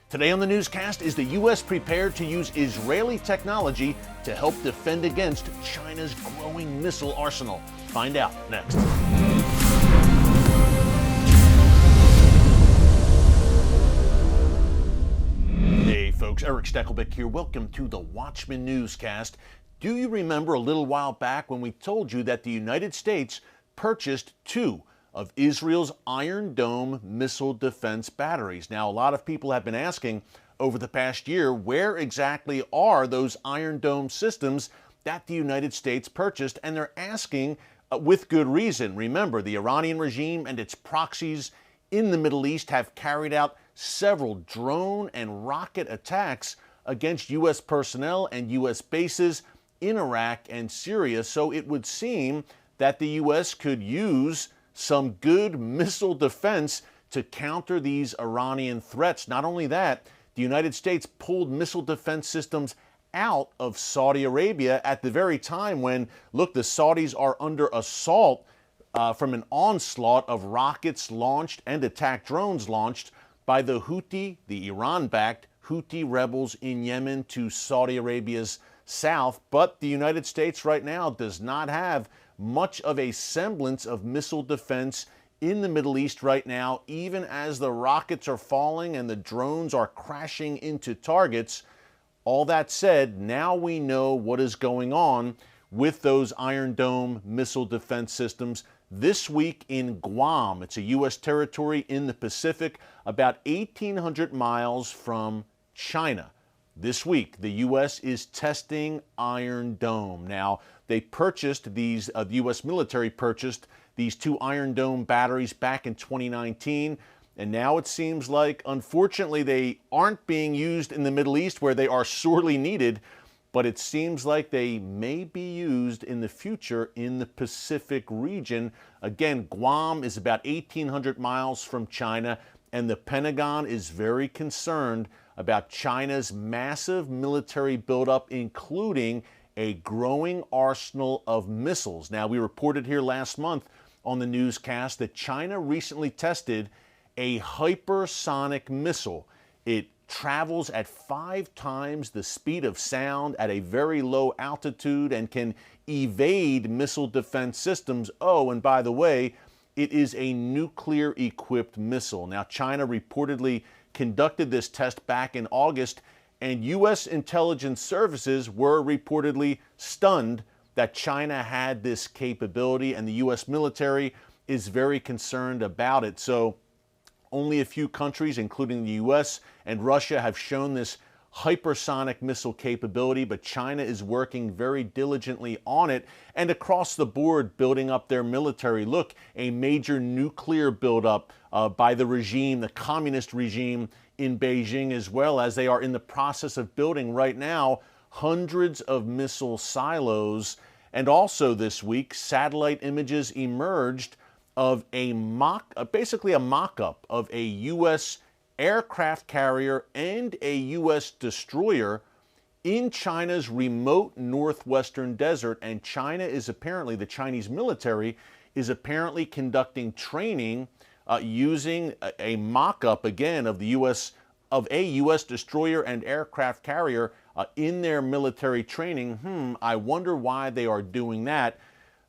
Today on the newscast, is the U.S. prepared to use Israeli technology to help defend against China's growing missile arsenal? Find out next. Hey folks, Erick Stakelbeck here. Welcome to the Watchman Newscast. Do you remember a little while back when we told you that the United States purchased two of Israel's Iron Dome missile defense batteries? Now, a lot of people have been asking over the past year, where exactly are those Iron Dome systems that the United States purchased? And they're asking with good reason. Remember, the Iranian regime and its proxies in the Middle East have carried out several drone and rocket attacks against U.S. personnel and U.S. bases in Iraq and Syria. So it would seem that the U.S. could use some good missile defense to counter these Iranian threats. Not only that, the United States pulled missile defense systems out of Saudi Arabia at the very time when, look, the Saudis are under assault from an onslaught of rockets launched and attack drones launched by the Houthi, the Iran-backed Houthi rebels in Yemen to Saudi Arabia's south. But the United States right now does not have much of a semblance of missile defense in the Middle East right now, even as the rockets are falling and the drones are crashing into targets. All that said, now we know what is going on with those Iron Dome missile defense systems. This week in Guam, it's a U.S. territory in the Pacific, about 1,800 miles from China. This week, the U.S. is testing Iron Dome. Now, they purchased these, the U.S. military purchased these two Iron Dome batteries back in 2019, and now it seems like, unfortunately, they aren't being used in the Middle East where they are sorely needed, but it seems like they may be used in the future in the Pacific region. Again, Guam is about 1,800 miles from China, and the Pentagon is very concerned about China's massive military buildup, including a growing arsenal of missiles. Now, we reported here last month on the newscast that China recently tested a hypersonic missile. It travels at 5 times the speed of sound at a very low altitude and can evade missile defense systems. Oh, and by the way, it is a nuclear-equipped missile. Now, China reportedly conducted this test back in August, and U.S. intelligence services were reportedly stunned that China had this capability, and the U.S. military is very concerned about it. So only a few countries, including the U.S. and Russia, have shown this hypersonic missile capability, but China is working very diligently on it and across the board building up their military. Look, a major nuclear buildup by the regime, the communist regime in Beijing, as well as they are in the process of building right now hundreds of missile silos. And also this week, satellite images emerged of basically a mock-up of a U.S. aircraft carrier and a U.S. destroyer in China's remote northwestern desert. And China is apparently, the Chinese military is apparently conducting training using a mock-up again of a U.S. destroyer and aircraft carrier in their military training. I wonder why they are doing that.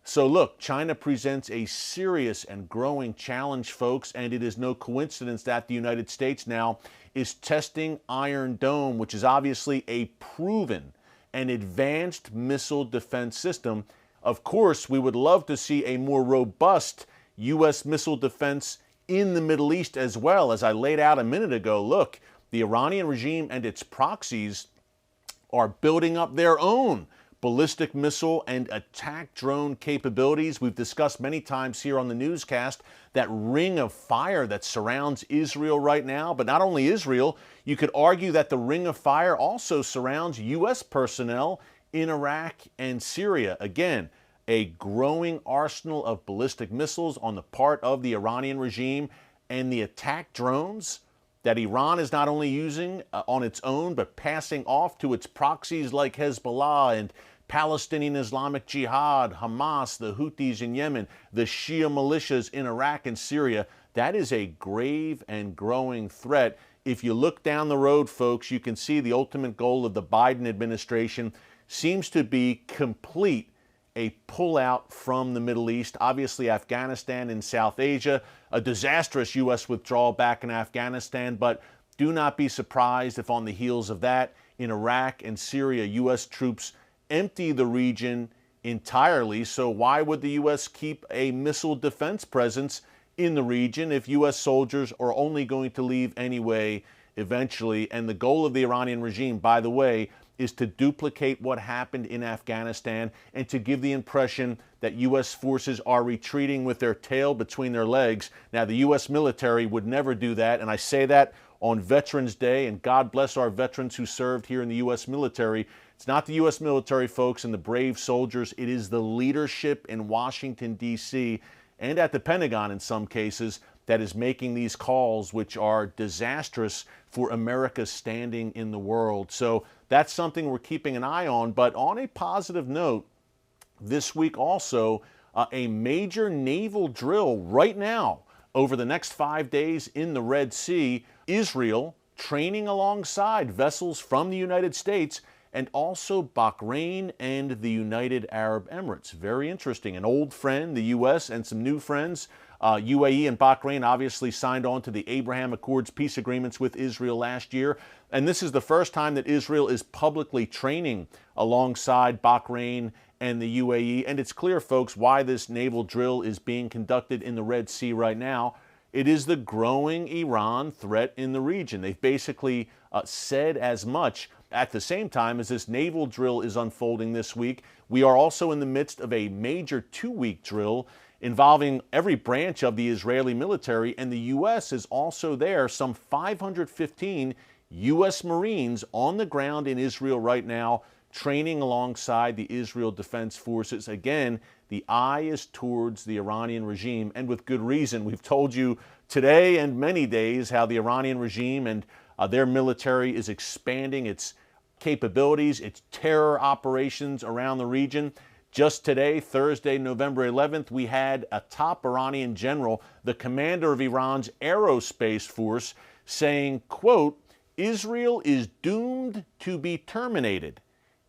So look, China presents a serious and growing challenge, folks, and it is no coincidence that the United States now is testing Iron Dome, which is obviously a proven and advanced missile defense system. Of course, we would love to see a more robust U.S. missile defense in the Middle East as well. As I laid out a minute ago, look, the Iranian regime and its proxies are building up their own ballistic missile and attack drone capabilities. We've discussed many times here on the newscast that ring of fire that surrounds Israel right now. But not only Israel, you could argue that the ring of fire also surrounds U.S. personnel in Iraq and Syria. Again, a growing arsenal of ballistic missiles on the part of the Iranian regime, and the attack drones that Iran is not only using on its own, but passing off to its proxies like Hezbollah and Palestinian Islamic Jihad, Hamas, the Houthis in Yemen, the Shia militias in Iraq and Syria. That is a grave and growing threat. if you look down the road, folks, you can see the ultimate goal of the Biden administration seems to be complete a pullout from the Middle East. Obviously, Afghanistan and South Asia, a disastrous U.S. withdrawal back in Afghanistan, but do not be surprised if on the heels of that, in Iraq and Syria, U.S. troops empty the region entirely. So why would the U.S. keep a missile defense presence in the region if U.S. soldiers are only going to leave anyway eventually? And the goal of the Iranian regime, by the way, is to duplicate what happened in Afghanistan and to give the impression that U.S. forces are retreating with their tail between their legs. Now, the U.S. military would never do that, and I say that on Veterans Day, and God bless our veterans who served here in the U.S. military. It's not the U.S. military, folks, and the brave soldiers. It is the leadership in Washington, D.C., and at the Pentagon in some cases, that is making these calls, which are disastrous for America's standing in the world. So that's something we're keeping an eye on. But on a positive note, this week also, a major naval drill right now over the next 5 days in the Red Sea. Israel training alongside vessels from the United States and also Bahrain and the United Arab Emirates. Very interesting. An old friend, the U.S., and some new friends. UAE and Bahrain obviously signed on to the Abraham Accords peace agreements with Israel last year. And this is the first time that Israel is publicly training alongside Bahrain and the UAE. And it's clear, folks, why this naval drill is being conducted in the Red Sea right now. It is the growing Iran threat in the region. They've basically said as much. At the same time as this naval drill is unfolding this week, we are also in the midst of a major 2-week drill involving every branch of the Israeli military, and the U.S. is also there. Some 515 U.S. Marines on the ground in Israel right now, training alongside the Israel Defense Forces. Again, the eye is towards the Iranian regime, and with good reason. We've told you today and many days how the Iranian regime and their military is expanding its capabilities, its terror operations around the region. Just today, Thursday, November 11th, we had a top Iranian general, the commander of Iran's aerospace force, saying, quote, Israel is doomed to be terminated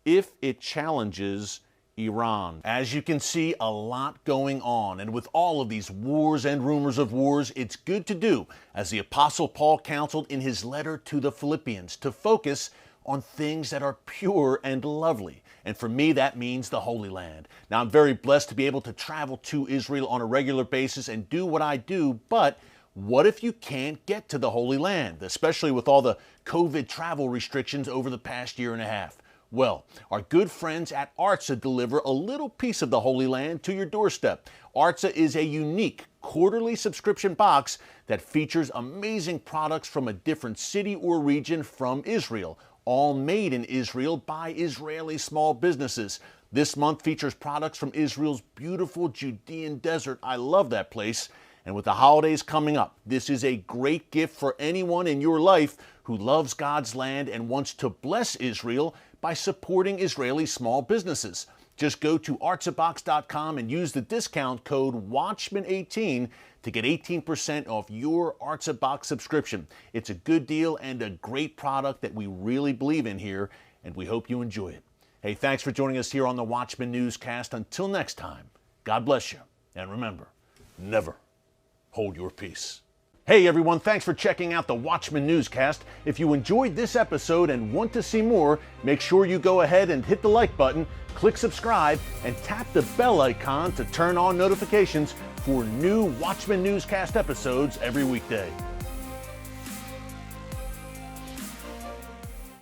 if it challenges Iran. As you can see, a lot going on, and with all of these wars and rumors of wars, it's good to do, as the Apostle Paul counseled in his letter to the Philippians, to focus on things that are pure and lovely. And for me, that means the Holy Land. Now, I'm very blessed to be able to travel to Israel on a regular basis and do what I do, but what if you can't get to the Holy Land, especially with all the COVID travel restrictions over the past year and a half? Well, our good friends at Artza deliver a little piece of the Holy Land to your doorstep. Artza is a unique quarterly subscription box that features amazing products from a different city or region from Israel, all made in Israel by Israeli small businesses. This month features products from Israel's beautiful Judean desert. I love that place. And with the holidays coming up, this is a great gift for anyone in your life who loves God's land and wants to bless Israel by supporting Israeli small businesses. Just go to artzabox.com and use the discount code WATCHMAN18 to get 18% off your Artza Box subscription. It's a good deal and a great product that we really believe in here, and we hope you enjoy it. Hey, thanks for joining us here on the Watchman Newscast. Until next time, God bless you, and remember, never hold your peace. Hey everyone, thanks for checking out the Watchman Newscast. If you enjoyed this episode and want to see more, make sure you go ahead and hit the like button, click subscribe, and tap the bell icon to turn on notifications for new Watchman Newscast episodes every weekday.